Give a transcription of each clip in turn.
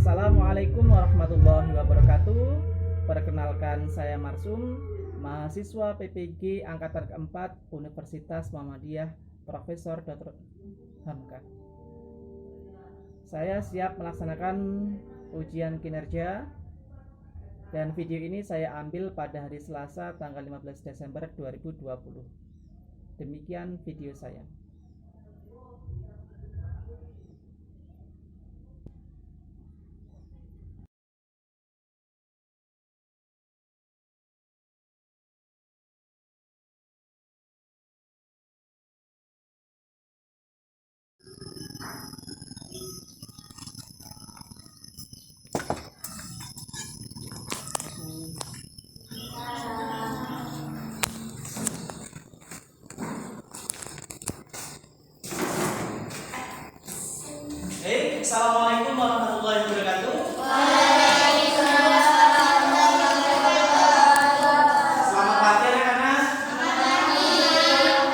Assalamualaikum warahmatullahi wabarakatuh. Perkenalkan, saya Marsum, mahasiswa PPG Angkatan keempat Universitas Muhammadiyah, Profesor Dr. Hamka. Saya siap melaksanakan ujian kinerja, dan video ini saya ambil pada hari Selasa tanggal 15 Desember 2020. Demikian video saya. Assalamualaikum warahmatullahi wabarakatuh. Selamat pagi anak-anak.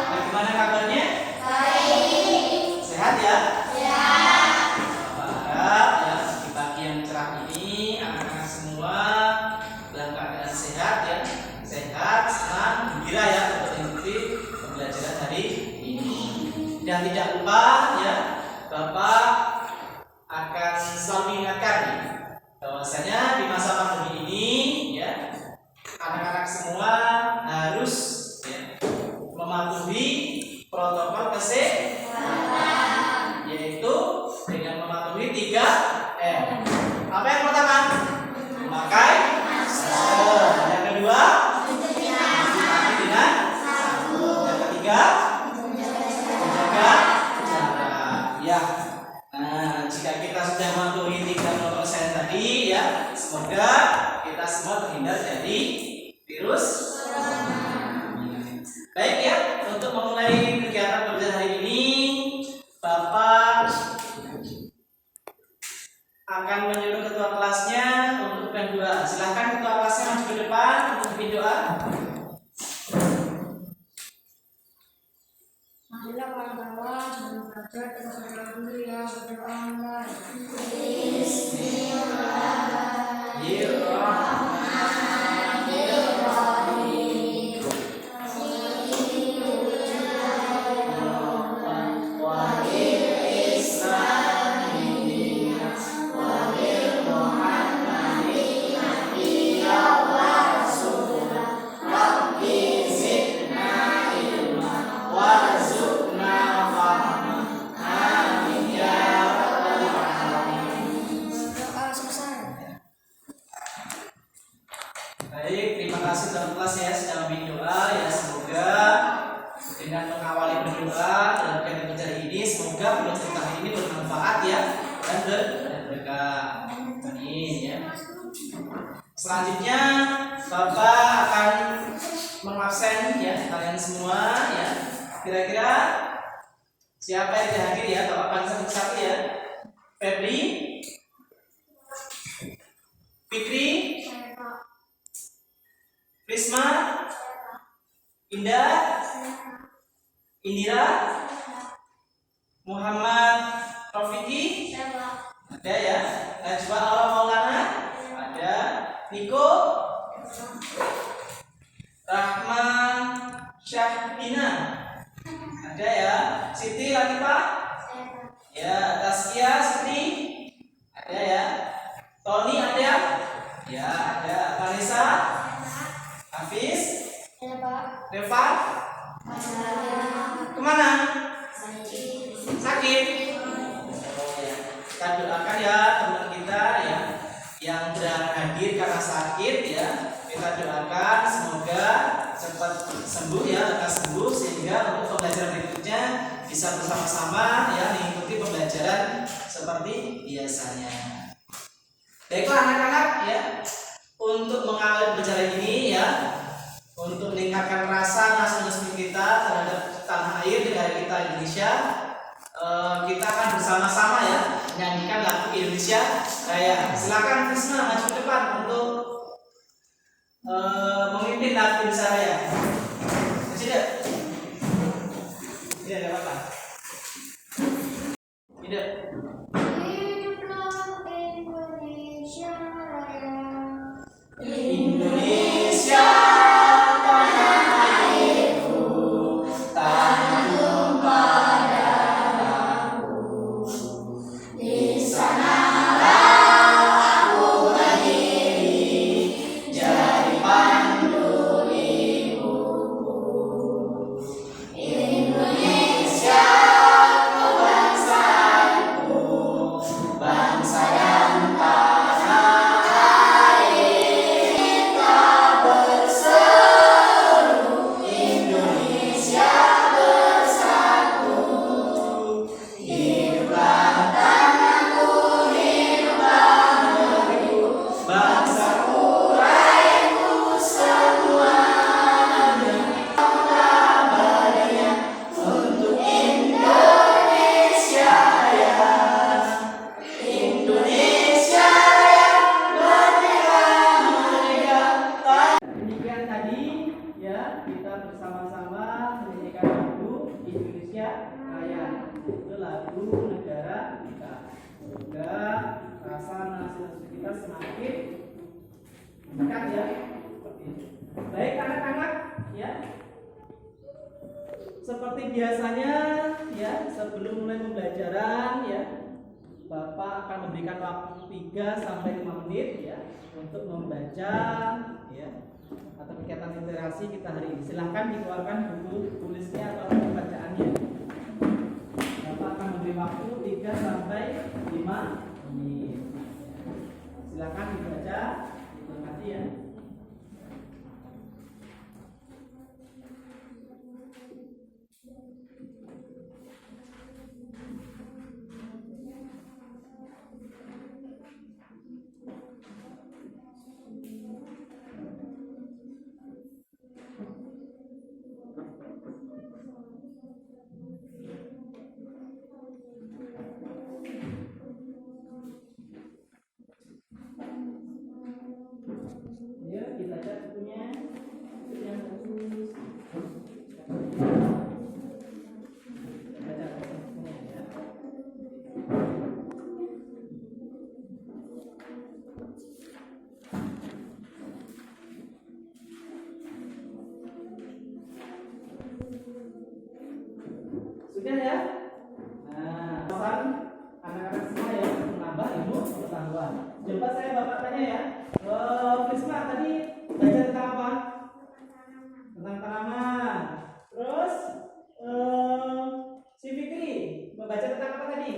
Bagaimana kabarnya? Baik. Sehat ya? Harap ya di pagi yang cerah ini anak-anak semua dalam keadaan sehat ya, sehat, senang, gembira ya untuk mengikuti pembelajaran hari ini. Dan tidak lupa ya, Bapak akan selalu mengingatkan bahwasanya di masa pandemi ini ya, anak-anak semua harus ya, mematuhi protokol kesehatan, yaitu dengan mematuhi 3M. Apa yang pertama? Memakai masker. Yang kedua, mencuci tangan dengan sabun. Yang ketiga, menjaga jarak. Ya. Nah, jika kita sudah mematuhi 3 protokol kesehatan tadi ya, semoga kita semua terhindar dari virus corona. Baik ya, untuk memulai kegiatan belajar hari ini, Bapak akan menyuruh ketua kelasnya untuk berdoa. Silahkan ketua kelasnya maju ke depan untuk berdoa. Marilah para bawah belajar terserah dulu ya, berdoa mulai. Berdoa selesai. Baik, terima kasih teman kelas ya sudah berdoa ya, semoga dengan mengawali berdoa dalam kegiatan belajar ini, semoga pembelajaran hari ini bermanfaat ya dan berkah. Amin ya. Selanjutnya Bapak akan mengabsen ya kalian semua ya. Kira-kira siapa yang tidak hadir ya? Bapak akan satu-satu ya. Febri, Fikri, Prisma, Indah, Indira, Muhammad Rofiki, ada ya. Najwa Alam Maulana, ada. Niko, Rahma Syahbina, ada ya. Siti Latifah, ya. Taskia Siti, ada ya. Tony ada, ya ada. Vanessa, Hafiz, Reva, kemana? Sakit. Kita doakan ya teman kita ya yang sedang hadir karena sakit ya. Kita doakan semoga cepat sembuh ya, lekas sembuh sehingga untuk pembelajaran berikutnya bisa bersama-sama ya mengikuti pembelajaran seperti biasanya. Baiklah anak-anak ya, untuk mengawali pembelajaran ini ya, untuk meningkatkan rasa nasionalisme kita terhadap tanah air negara kita Indonesia, kita akan bersama-sama ya menyanyikan lagu Indonesia Raya. Silakan Krisna maju ke depan untuk memimpin lagu Indonesia Raya. Tidak? Tidak ada apa-apa. Tidak. Hiduplah Indonesia. biasanya ya, sebelum mulai pembelajaran ya, Bapak akan memberikan waktu 3 sampai 5 menit ya untuk membaca ya atau kegiatan literasi kita hari ini. Silahkan dikeluarkan buku tulisnya atau buku bacaannya. Bapak akan memberi waktu 3 sampai 5 menit. Silahkan dibaca, dicermati ya. Ya, dibaca bukunya. Yang bagus. Baca bukunya ya. Sudah ya? Nah, pesan anak-anak semua ya untuk menambah ilmu pengetahuan. Coba Bapak tanya ya. Krisma tadi baca tentang apa? Tentang tanaman. Terus si Fikri membaca tentang apa tadi?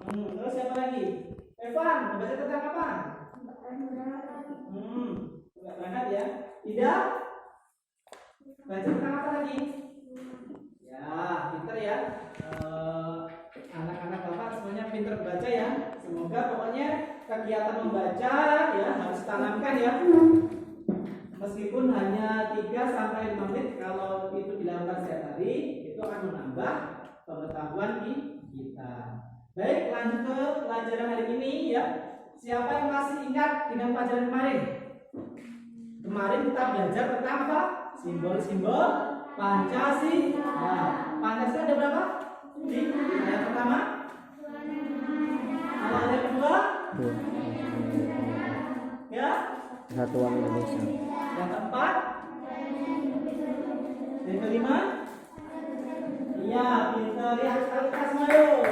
Terus siapa lagi? Evan membaca tentang apa? Enggak banget ya. Ida baca tentang apa tadi? Ya, pinter ya. Anak-anak Bapak semuanya pinter baca ya. Semoga pokoknya kegiatan membaca ya harus tanamkan ya. Meskipun hanya 3 sampai 5 menit, kalau itu dilakukan setiap hari, itu akan menambah pengetahuan kita. Baik, lanjut ke pelajaran hari ini ya. Siapa yang masih ingat dengan pelajaran kemarin? Kemarin kita belajar tentang apa? Simbol-simbol Pancasila. Nah, Pancasila ada berapa? Di ayat pertama. Kalau ayat kedua, ya. Kesatuan Indonesia. Yang keempat, yang kelima, iya, pintar ya, kita semua yuk.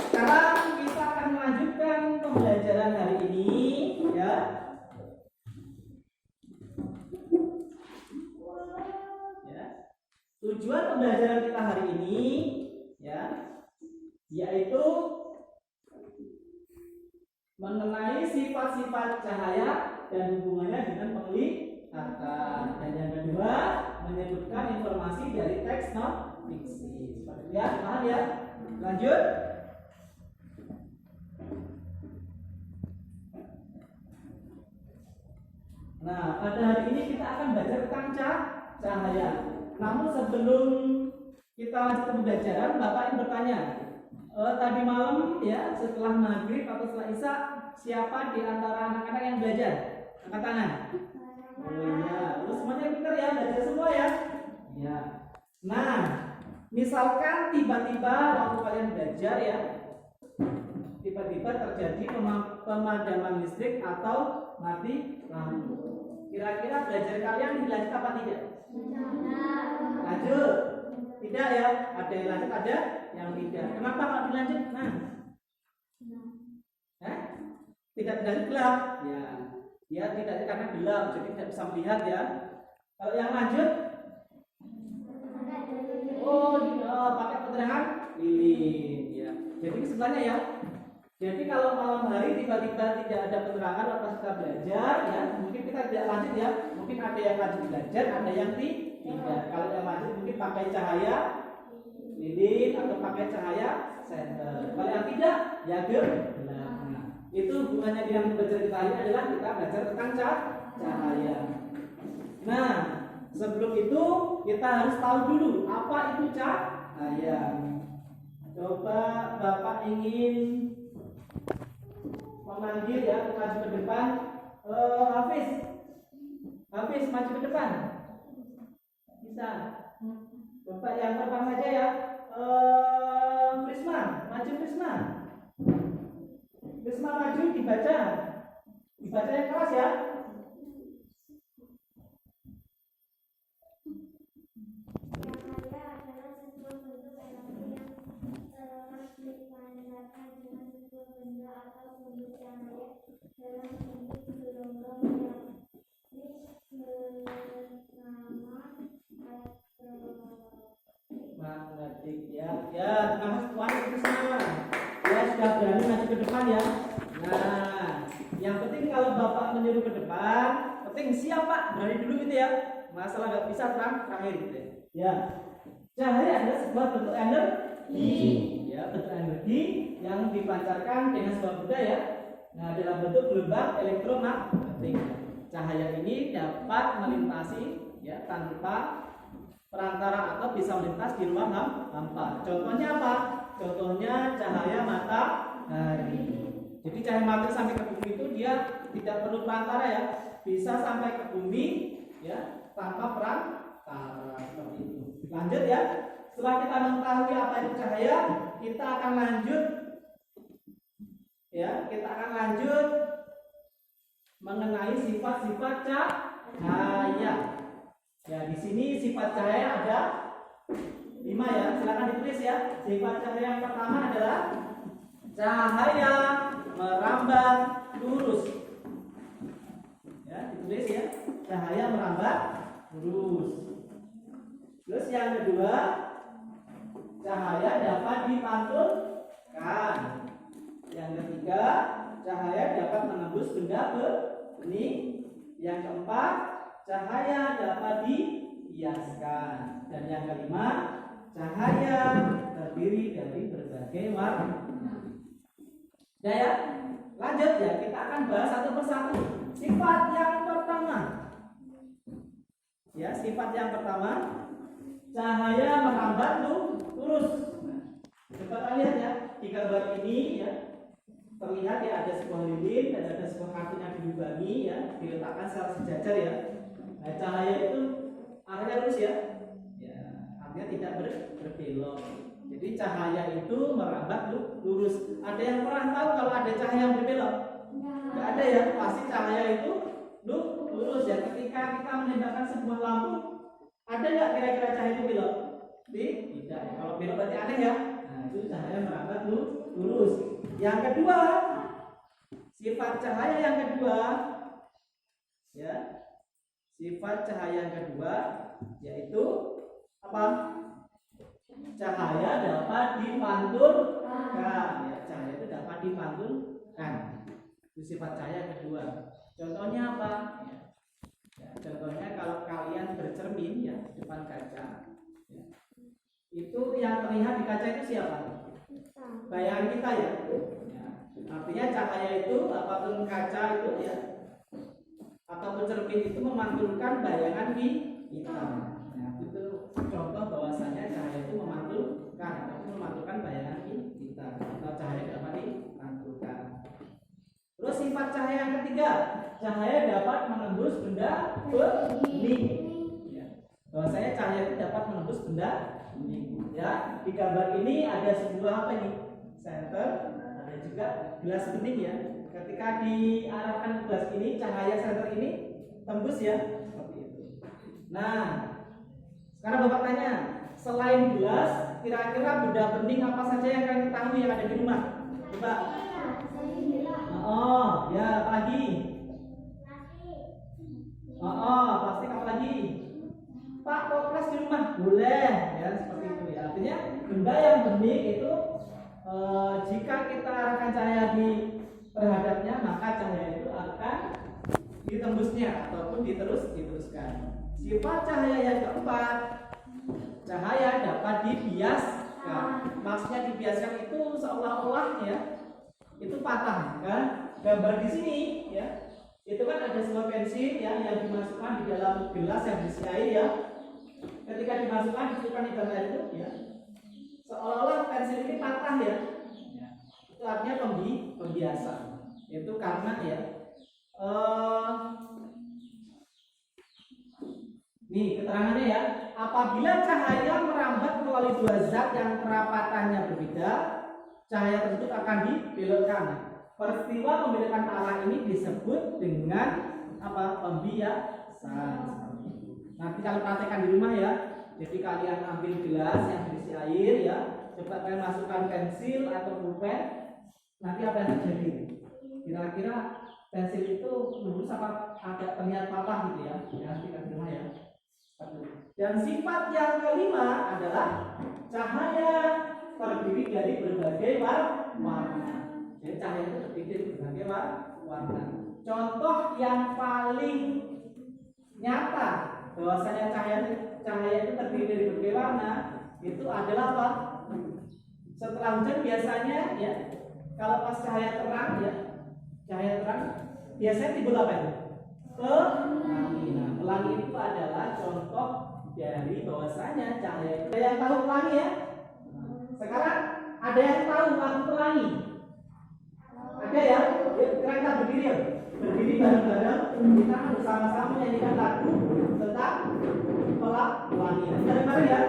Sekarang kita akan melanjutkan pembelajaran hari ini, ya. Ya. Tujuan pembelajaran kita hari ini, ya, yaitu mengenai sifat-sifat cahaya dan hubungannya dengan penglihatan. Dan yang kedua, menyebutkan informasi dari teks non fiksi. Seperti ya, paham ya? Lanjut. Nah, pada hari ini kita akan belajar tentang cahaya. Namun sebelum kita lanjut ke pembelajaran, Bapak ingin bertanya. Tadi malam ya, setelah maghrib atau setelah isya, siapa di antara anak-anak yang belajar? Angkat tangan. Oh iya, terus semuanya pintar ya, belajar semua ya. Ya. Nah, misalkan tiba-tiba waktu kalian belajar ya, tiba-tiba terjadi pemadaman listrik atau mati lampu. Kira-kira belajar kalian dilanjut apa tidak? Lanjut. Tidak ya, ada yang lanjut, ada yang tidak. Kenapa nggak dilanjut? Nah, tidak dilanjut gelap. Ya tidak karena gelap, jadi tidak bisa melihat ya. Kalau yang lanjut, pakai penerangan lilin. Ya. Jadi kesimpulannya ya. Jadi kalau malam hari tiba-tiba tidak ada penerangan pas kita belajar, ya mungkin kita tidak lanjut ya. Mungkin ada yang lanjut belajar, ada yang tidak. Kalau yang lanjut mungkin pakai cahaya lilin atau pakai cahaya senter. Kalau yang tidak, ya gelap. Nah, itu hubungannya dengan belajar kita ini adalah kita belajar tentang cahaya. Nah, sebelum itu kita harus tahu dulu apa itu cahaya. Coba Bapak ingin memanggil ya, maju ke depan. Hafiz maju ke depan. Bisa. Bapak yang pertama saja ya. Prisma, maju Prisma. Prisma maju dibaca. Dibaca yang keras ya. ketik ya. Ya, terima kasih Tuan Krisna. Ya sudah berani maju ke depan ya. Nah, yang penting kalau Bapak menyuruh ke depan, penting siap Pak, berani dulu gitu ya. Masalah nggak bisa terakhir gitu ya. Ya, cahaya adalah sebuah bentuk energi, ya bentuk energi yang dipancarkan dengan sebuah benda ya. Nah, dalam bentuk gelombang elektromagnetik. Cahaya ini dapat melintasi ya tanpa perantara atau bisa melintas di ruang hampa. Contohnya apa? Contohnya cahaya matahari. Jadi cahaya matahari sampai ke bumi itu dia tidak perlu perantara ya, bisa sampai ke bumi ya tanpa perantara seperti itu. Lanjut ya. Setelah kita mengetahui apa itu cahaya, kita akan lanjut ya, kita akan lanjut mengenai sifat-sifat cahaya. Ya, di sini sifat cahaya ada 5 ya. Silakan ditulis ya. Sifat cahaya yang pertama adalah cahaya merambat lurus. Ya, ditulis ya. Cahaya merambat lurus. Terus yang kedua, cahaya dapat dipantulkan. Yang ketiga, cahaya dapat menembus benda bening. Yang keempat, cahaya dapat dihiaskan. Dan yang kelima, cahaya terdiri dari berbagai warna. Ya, lanjut ya, kita akan bahas satu persatu. Sifat yang pertama. Ya, sifat yang pertama, cahaya merambat lurus. Coba lihat ya, di gambar ini ya, terlihat ya ada sebuah lilin dan ada sebuah kartu yang dilubangi ya, diletakkan secara sejajar ya. Nah, cahaya itu arahnya lurus ya. Ya, artinya tidak berbelok. Jadi cahaya itu merambat lurus. Ada yang pernah tahu kalau ada cahaya yang berbelok? Tidak ada ya, pasti cahaya itu lurus ya. Ketika kita menembakkan sebuah lampu, ada nggak kira-kira cahaya itu belok? Tidak. Kalau belok berarti aneh ya. Nah, itu cahaya merambat lurus. Yang kedua, sifat cahaya yang kedua, ya, sifat cahaya yang kedua yaitu apa? Cahaya dapat dipantulkan. Ya, cahaya itu dapat dipantulkan. Itu sifat cahaya yang kedua. Contohnya apa? Ya, contohnya kalau kalian bercermin ya di depan kaca, ya, itu yang terlihat di kaca itu siapa? Bayangan kita ya. Ya. Artinya cahaya itu apapun kaca itu ya, ataupun cermin itu memantulkan bayangan di kita. Nah, itu contoh bahwasanya cahaya itu memantulkan ataupun memantulkan bayangan di kita. Atau cahaya dapat dimantulkan. Terus sifat cahaya yang ketiga, cahaya dapat menembus benda bening. Ya. Bahwasanya cahaya itu dapat menembus benda bening. Ya, di gambar ini ada sebuah apa ini? Senter, ada juga gelas bening ya. Ketika diarahkan ke gelas ini, cahaya senter ini tembus ya, seperti itu. Nah, sekarang Bapak tanya, selain gelas, kira-kira benda bening apa saja yang kalian ketahui yang ada di rumah? Coba. Oh, ya, apa lagi? Plastik apa lagi? Pak, toples di rumah boleh, ya seperti itu ya. Artinya benda yang bening itu jika kita arahkan cahaya di terhadapnya, maka cahaya itu akan ditembusnya ataupun diteruskan. Sifat cahaya yang keempat, cahaya dapat dibiaskan. Maksudnya dibiaskan itu seolah-olah ya, itu patah kan? Gambar di sini ya, itu kan ada sebuah pensil ya yang dimasukkan di dalam gelas yang berisi air ya. Ketika dimasukkan di dalam air itu ya, seolah-olah pensil ini patah ya. Itu artinya pembiasa. Itu karena ya nih keterangannya ya, apabila cahaya merambat melalui dua zat yang kerapatannya berbeda, cahaya tersebut akan dibelokkan. Peristiwa membelokkan arah ini disebut dengan apa? Pembiasan. Nanti kalian praktekkan di rumah ya. Jadi kalian ambil gelas yang berisi air ya, coba kalian masukkan pensil atau pulpen. Nanti apa yang terjadi? Kira-kira pensil itu lurus apa agak terlihat patah gitu ya? Ya, nanti di rumah ya. Dan sifat yang kelima adalah cahaya terdiri dari berbagai warna. Jadi cahaya itu terdiri dari berbagai warna. Contoh yang paling nyata bahwasanya cahaya itu terdiri dari berbagai warna itu adalah apa? Setelah hujan biasanya ya, kalau pas cahaya terang ya, cahaya terang biasanya timbul apa itu? Pelangi. Nah, pelangi itu adalah contoh dari bahwasanya cahaya itu. Ada yang tahu pelangi ya? Sekarang ada yang tahu lagu pelangi? Ada ya? Kita berdiri ya? Berdiri bareng-bareng, kita bersama-sama menyanyikan lagu tentang pelangi. Bareng-bareng ya?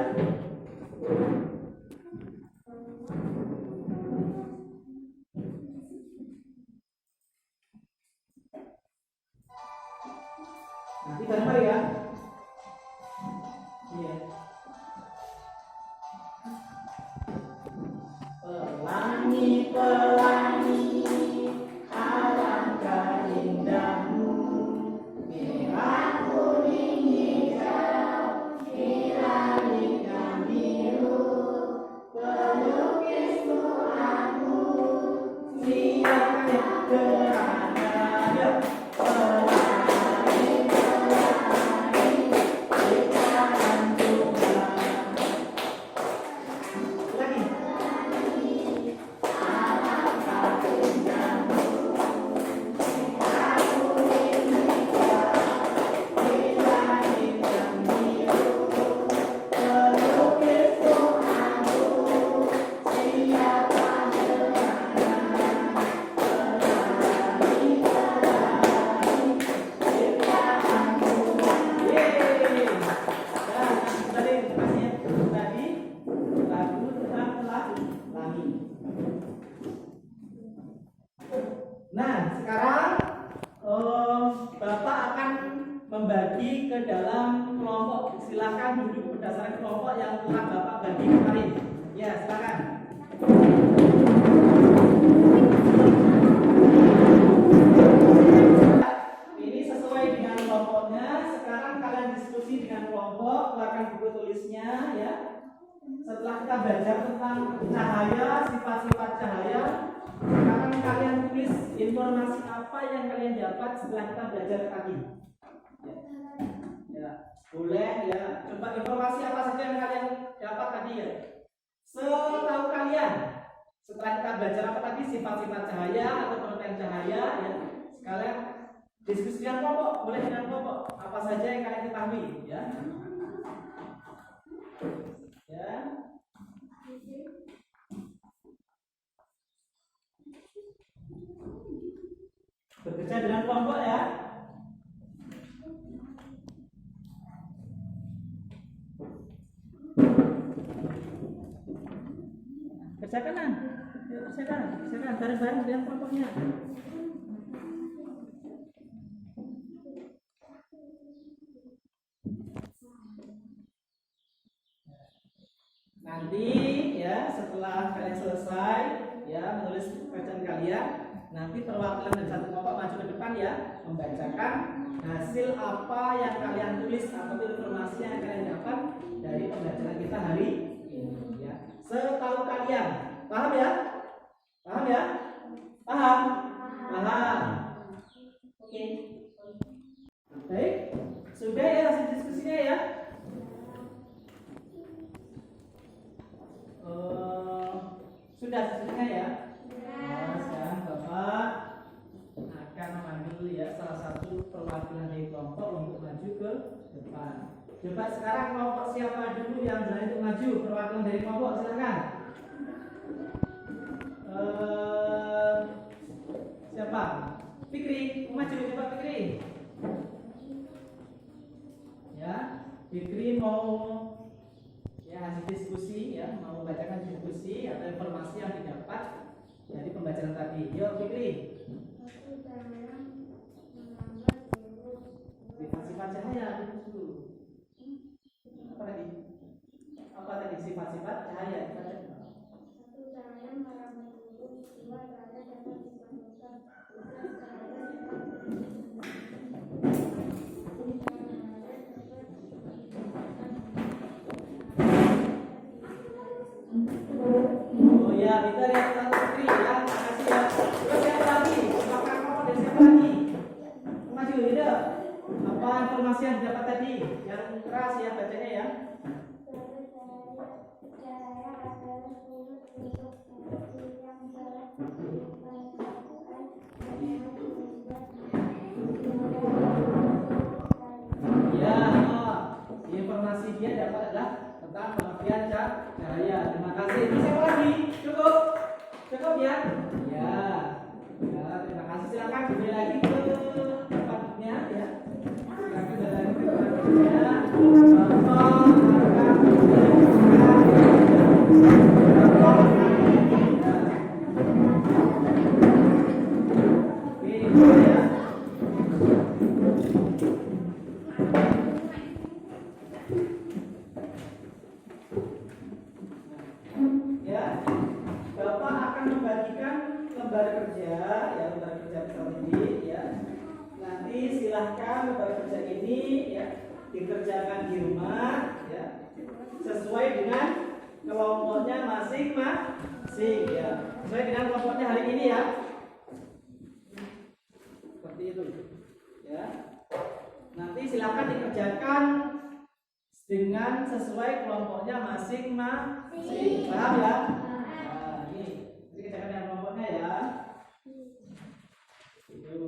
Nanti bareng-bareng ya? Iya. Pelangi, pelangi, alangkah indahmu, merah, kuning, hijau, langit yang biru, pelukis Tuhanmu, siapnya gerhana. Pelangi, pelangi, ciptaan Tuhan. Lagi. Nah, sekarang Bapak akan membagi ke dalam kelompok. Silakan duduk berdasarkan kelompok yang telah Bapak bagi kemarin. Ya, silakan. Ini sesuai dengan kelompoknya. Sekarang kalian diskusi dengan kelompok, keluarkan buku tulisnya ya. Setelah kita belajar tentang cahaya, sifat-sifat cahaya, sekarang kalian tulis informasi apa yang kalian dapat setelah kita belajar tadi. Ya, boleh ya. Coba informasi apa saja yang kalian dapat tadi ya. Setahu kalian, setelah kita belajar apa tadi, sifat-sifat cahaya atau pengertian cahaya ya. Sekalian diskusi dengan kelompok, boleh dengan kelompok. Apa saja yang kalian ketahui ya. Ya. Bekerja dengan kelompok ya. Kerjakan, kerjakan bareng-bareng dengan kelompoknya. Nanti ya setelah kalian selesai ya menulis pekerjaan kalian, nanti perwakilan dari satu kelompok maju ke depan ya, membacakan hasil apa yang kalian tulis atau informasi yang kalian dapat dari pembelajaran kita hari ini ya. Setahu kalian, paham ya? Paham ya? Paham? Paham. Oke. Baik, sudah ya hasil diskusinya ya. Sudah selesai ya? Nah, sekarang Bapak akan memanggil ya salah satu perwakilan dari kelompok untuk maju ke depan. Coba sekarang kelompok siapa dulu yang berani untuk maju? Perwakilan dari kelompok silakan. Siapa? Fikri, mau maju coba Fikri. Ya, Fikri mau ya hasil diskusi ya, mau membacakan diskusi atau informasi yang didapat dari pembelajaran tadi. Yuk Fikri. Sifat-sifat cahaya dulu. Apa tadi? Apa tadi sifat-sifat cahaya? Satu cahaya merah biru, dua cahaya dapat dipanggilkan, tiga cahaya dapat ya, kita lihat satu putri ya. Makasih ya. Terus siapa lagi? Makan rokok dan siapa lagi? Maju tidak? Apa informasi yang didapat tadi? Yang keras ya bacanya ya. Ya, informasi dia dapat adalah tentang pengertian cahaya. Terima kasih. Ini siapa lagi? Cukup? Cukup ya? Ya. Ya, terima kasih. Silakan kembali lagi ke tempatnya ya. Silakan kembali lagi ke tempatnya. Ya, Bapak akan membagikan lembar kerja, ya lembar kerja ini, ya. Nanti silahkan lembar kerja ini, ya, dikerjakan di rumah, ya, sesuai dengan kelompoknya masing-masing, ya. Sesuai dengan kelompoknya hari ini, ya. Seperti itu, ya. Nanti silahkan dikerjakan dengan sesuai kelompoknya masing-masing. Paham ya? Nah, ini kerjakan dengan kelompoknya ya. Itu.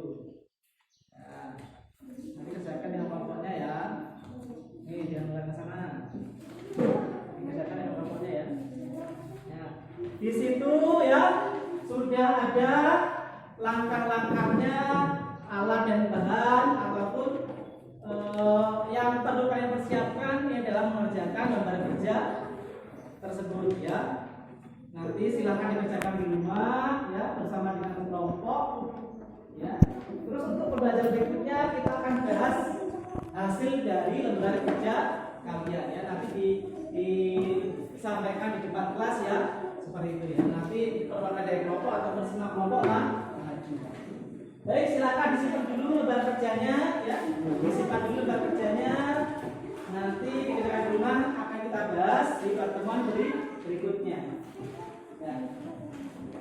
Nah, nanti kerjakan dengan kelompoknya ya. Nih, jangan mulai ke sana. Kerjakan dengan kelompoknya ya. Nah, di situ ya sudah ada langkah-langkahnya, alat dan bahan ataupun yang perlu kalian persiapkan ini dalam mengerjakan lembar kerja tersebut ya. Nanti silahkan dikerjakan di rumah ya bersama dengan kelompok ya. Terus untuk pembelajaran berikutnya kita akan bahas hasil dari lembar kerja kalian ya. Nanti disampaikan di depan kelas ya seperti itu ya. Nanti diperlukan dari kelompok atau semua kelompok lah. Baik, silakan disimpan dulu lembar kerjanya ya. Disimpan dulu lembar kerjanya. Nanti ketika di rumah akan kita bahas di pertemuan berikutnya. Ya.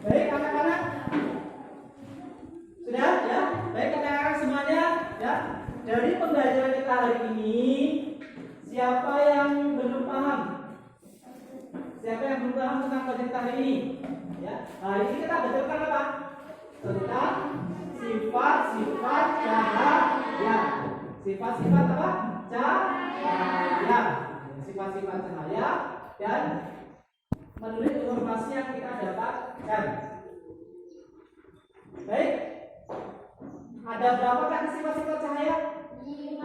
Baik, anak-anak. Sudah ya? Baik, anak-anak semuanya ya. Dari pembelajaran kita hari ini, siapa yang belum paham? Siapa yang belum paham tentang pelajaran kita hari ini? Ya. Hari ini kita belajar tentang apa? Tentang sifat-sifat cahaya. Sifat-sifat apa? Cahaya. Sifat-sifat cahaya dan menulis informasi yang kita dapatkan. Baik. Ada berapa kan sifat-sifat cahaya? 5.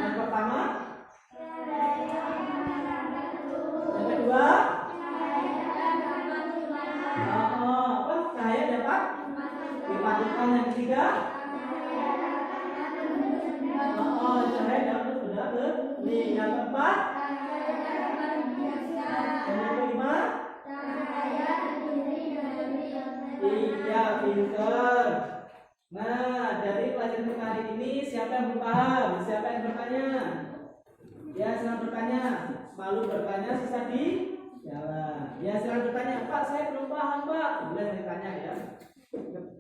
Yang pertama? Yang kedua? Cahaya dapat dipadukan. Yang ketiga? Cahaya dapat berdiri. Yang keempat? Yang kelima? Iya, pintar. Nah, dari pelajaran kita hari ini siapa yang belum paham? Siapa yang bertanya? Ya, silakan bertanya. Malu bertanya, sisa di jalan. Ya, silakan bertanya. Pak, saya belum paham, Pak. Boleh bertanya ya.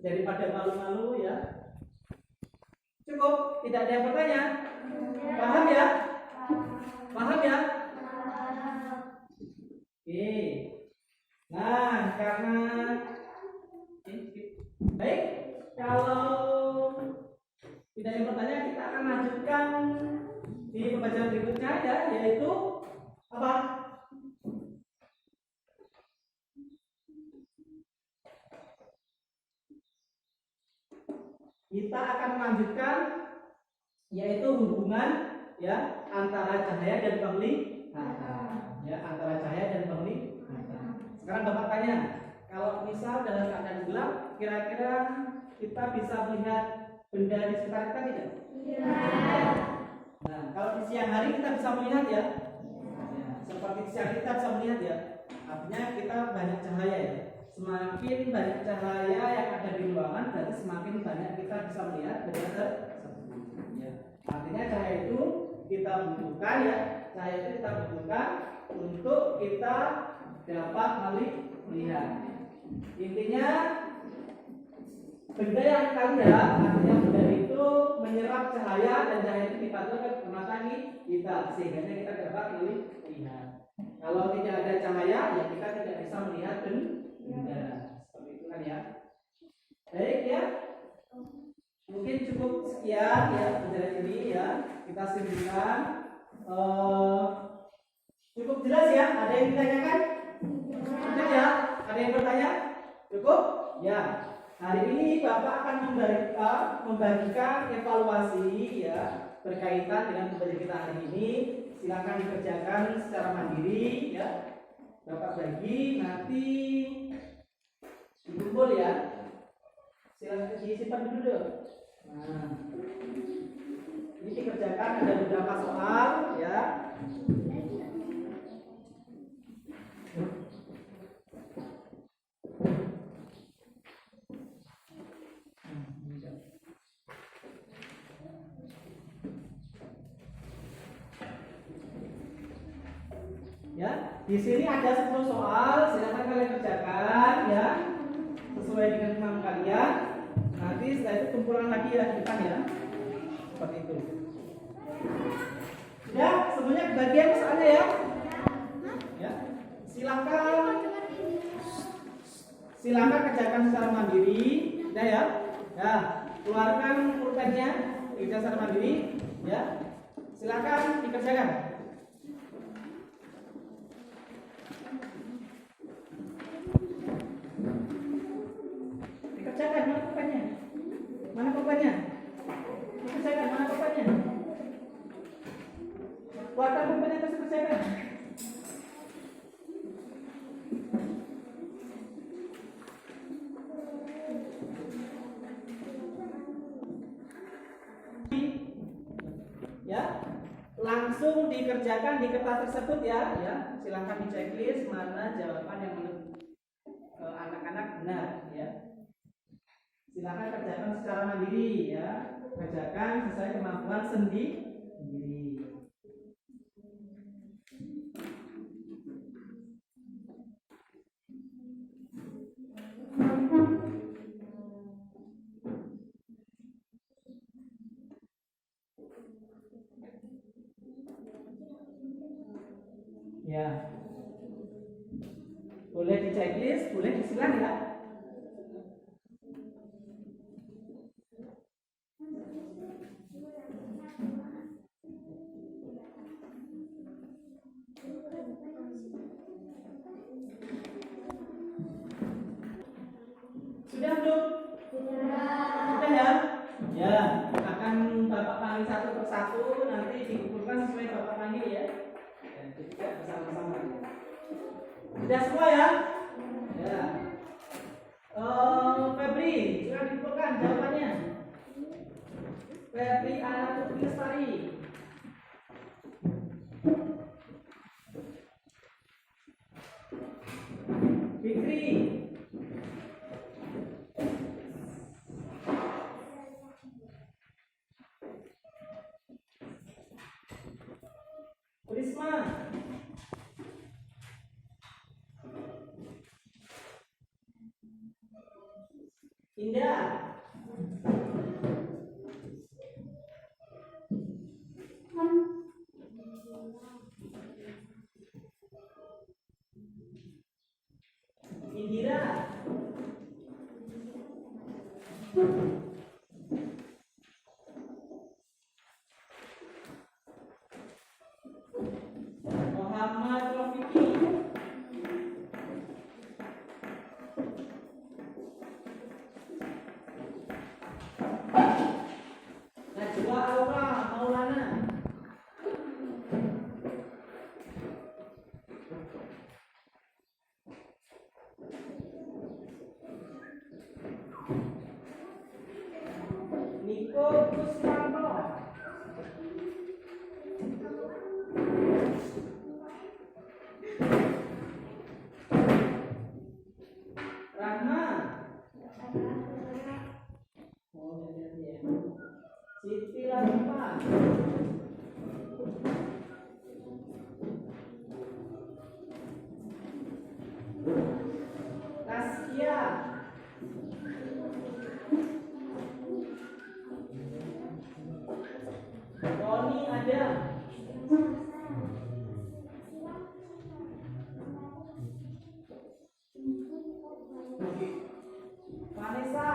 Daripada malu-malu ya. Cukup, tidak ada yang bertanya. Paham ya? Paham ya? Oke. Nah, karena baik, kalau tidak ada yang bertanya, kita akan lanjutkan di pembelajaran berikutnya ya, yaitu apa? Kita akan melanjutkan yaitu hubungan ya antara cahaya dan penglihatan. Ya, antara cahaya dan penglihatan. Sekarang Bapak tanya, kalau misal dalam keadaan gelap, kira-kira kita bisa melihat benda di sekitar kita tidak? Iya. Nah, kalau di siang hari kita bisa melihat ya. Ya, seperti di siang hari kita bisa melihat ya. Artinya kita banyak cahaya ya. Semakin banyak cahaya yang ada di ruangan, berarti semakin banyak kita bisa melihat benda tersebut. Ya. Artinya cahaya itu kita butuhkan ya. Cahaya itu kita butuhkan untuk kita dapat melihat. Intinya benda yang kita lihat, artinya benda itu menyerap cahaya dan cahaya itu dipantulkan ke mata kita sehingga kita dapat melihat. Kalau tidak ada cahaya, ya kita tidak bisa melihat benda. Seperti itu kan ya. Baik ya. Mungkin cukup sekian ya pelajaran ini ya. Kita simpulkan. Cukup jelas ya? Ada yang ditanyakan? Sudah ya? Ada yang bertanya? Cukup? Ya. Hari ini Bapak akan membagikan evaluasi ya berkaitan dengan materi kita hari ini. Silakan dikerjakan secara mandiri ya. Bapak bagi nanti dikumpul ya. Silakan disimpan dulu. Nah, ini dikerjakan ada beberapa soal ya. Ya, di sini ada 10 soal, silakan kalian kerjakan ya sesuai dengan kemampuan kalian. Nanti setelah itu kumpulan lagi ya di depan ya, seperti itu. Ya, semuanya kebagian soalnya ya. Ya, silakan kerjakan secara mandiri, ya. Ya, keluarkan pulpennya, kerja secara mandiri, ya. Silakan dikerjakan. Mana pulpennya? Dikerjakan, mana pulpennya? Keluarkan pulpennya terus dikerjakan. Ya, langsung dikerjakan di kertas tersebut ya. Silakan di checklist mana jawaban yang menurut anak-anak benar ya. Silakan kerjakan secara mandiri ya. Kerjakan sesuai kemampuan sendiri. Ya. Boleh di checklist, boleh disilang ya. Sudah belum? Sudah ya? Ya, akan Bapak panggil satu persatu, nanti dikumpulkan sesuai Bapak panggil ya. Dan kita bersama-sama. Sudah semua ya? Ya. Febri, silakan dikumpulkan jawabannya. Febri Ana Putri Lestari. Fikri. Risma. Indah. Indira. Muhammad Rafiki. Najwa Aura Maulana. Niko Kusmanto. Rahma. Siti Latifah. Vanessa.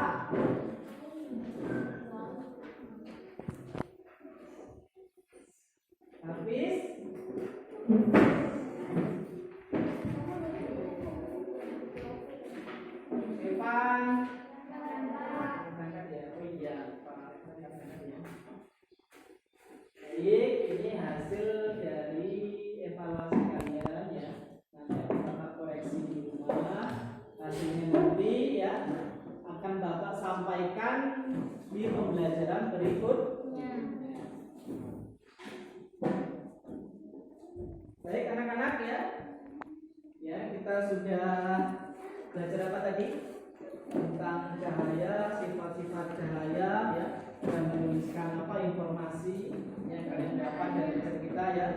Habis. Evan. Berangkat ya. Oh iya, Pak. Berangkat ya. Baik, ini hasil dari evaluasi kalian ya. Nanti Bapak koreksi di rumah. Hasilnya nanti ya akan Bapak sampaikan di pembelajaran berikutnya. Baik anak-anak ya. Ya, kita sudah belajar apa tadi? Tentang cahaya, sifat-sifat cahaya ya, dan menuliskan apa informasi yang kalian dapat dari kita ya.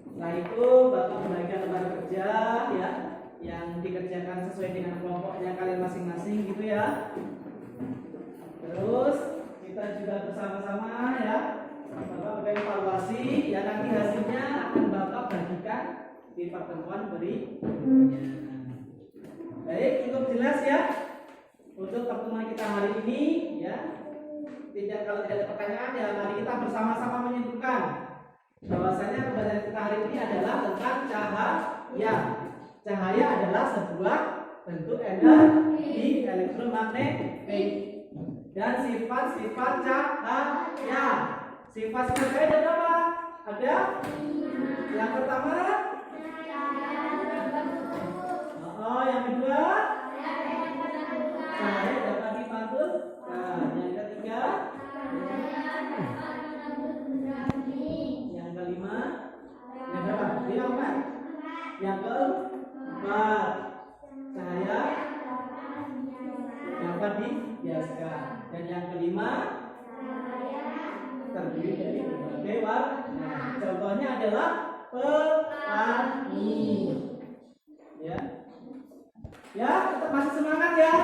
Setelah itu Bapak membagikan lembar kerja ya, yang dikerjakan sesuai dengan kelompoknya kalian masing-masing gitu ya. Terus kita juga bersama-sama ya, Bapak evaluasi ya, nanti hasilnya akan Bapak bagikan di pertemuan berikutnya. Baik, cukup jelas ya untuk pertemuan kita hari ini ya. Kalau tidak ada pertanyaan ya, mari kita bersama-sama menyimpulkan bahwasanya pembelajaran kita hari ini adalah tentang cahaya. Cahaya adalah sebuah bentuk energi elektromagnetik dan sifat-sifat cahaya. Sifat-sifat cahaya ada berapa? Ada? Yang pertama, yang kedua, cahaya dapat dipantulkan. Yang ketiga, yang kelima, yang berapa? Yang keempat, cahaya dapat dibiaskan. Dan yang kelima, terdiri dari berbagai warna. Contohnya adalah pelangi. Ya. Ya, tetap masih semangat ya.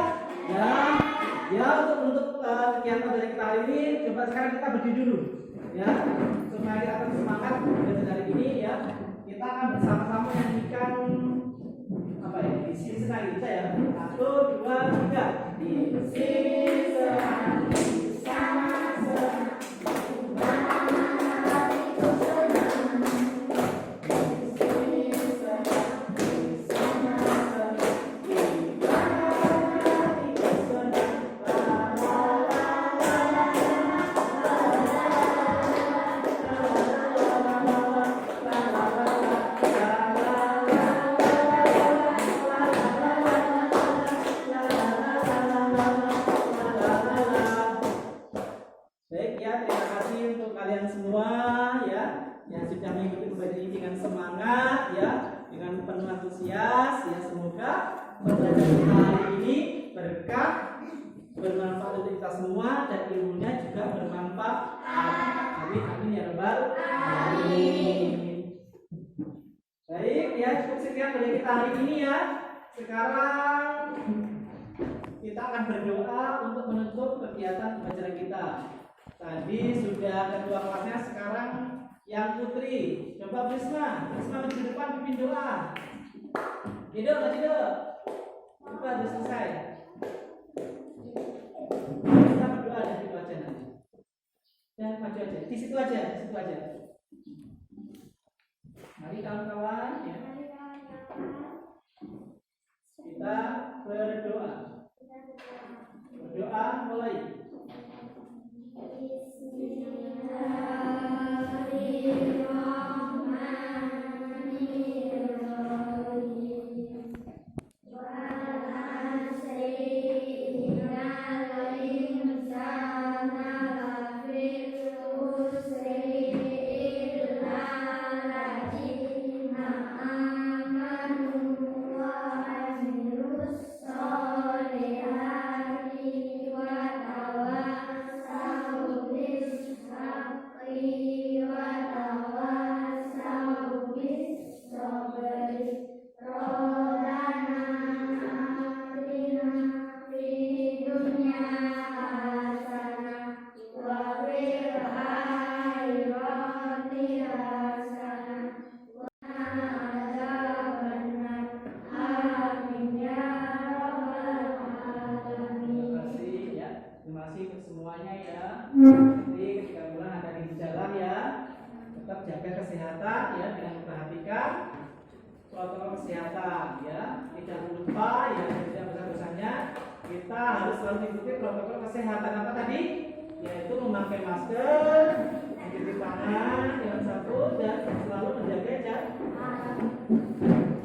Ya, untuk kegiatan dari kita hari ini, coba sekarang kita berdiri dulu. Ya, supaya kita tetap semangat belajar hari ini ya. Kita akan bersama-sama menyanyikan apa ya? Di sini senang kita ya. 1, 2, 3. Di sini senang, sama senang. Bermanfaat untuk kita semua dan ilmunya juga bermanfaat. Amin amin ya rabbal alamin. Baik ya, cukup sekian dari kita hari ini ya. Sekarang kita akan berdoa untuk menutup kegiatan pembelajaran kita. Tadi sudah kedua kelasnya, sekarang yang putri. Coba Bisma maju ke depan pimpin doa. Tidak. Coba sudah selesai. Kita berdoa dari situ aja nanti. Dan maju aja, di situ aja. Mari kawan-kawan ya. Kita berdoa. Berdoa mulai. kesehatan ya dengan memperhatikan protokol kesehatan ya. Tidak lupa ya, tidak besar-besarnya kita harus selalu mengikuti protokol kesehatan apa tadi? Yaitu memakai masker, mencuci tangan dengan sabun dan selalu menjaga jarak.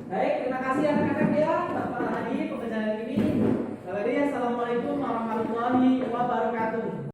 Baik, terima kasih anak-anak ya, Bapak Hadi.